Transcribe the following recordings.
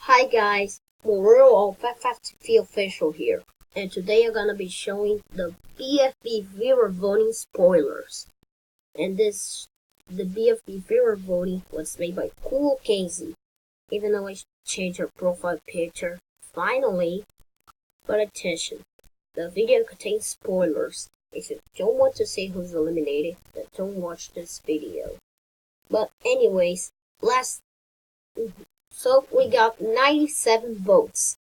Hi guys, Morel of FFTV official here, and today I'm gonna be showing the BFB viewer voting spoilers. And the BFB viewer voting was made by Cool Casey, even though I changed her profile picture finally. But attention, the video contains spoilers. If you don't want to see who's eliminated, then don't watch this video. But anyways, So we got 97 votes,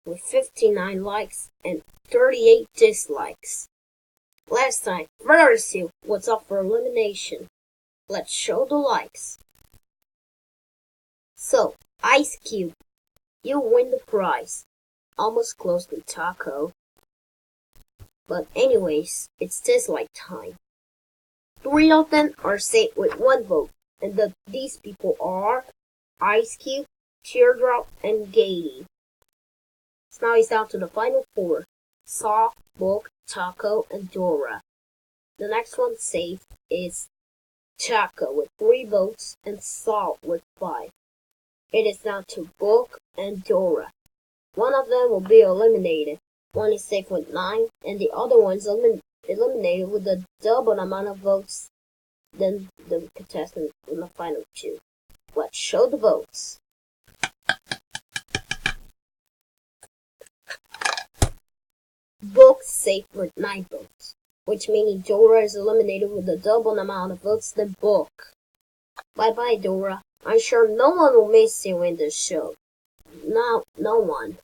with 59 likes and 38 dislikes. Last time, Versu was up for elimination. Let's show the likes. So, Ice Cube, you win the prize. Almost close to Taco. But anyways, it's dislike time. 3 of them are safe with 1 vote, and these people are Ice Cube, Teardrop, and Gady. So now it's down to the final 4. Saw, Book, Taco, and Dora. The next one safe is Taco with 3 votes and Saw with 5. It is down to Book and Dora. One of them will be eliminated. One is safe with 9, and the other one is eliminated with a double amount of votes than the contestant in the final 2. Let's show the votes. Book safe with 9 votes, which means Dora is eliminated with a double amount of votes than Book. Bye bye, Dora. I'm sure no one will miss you in this show. No one.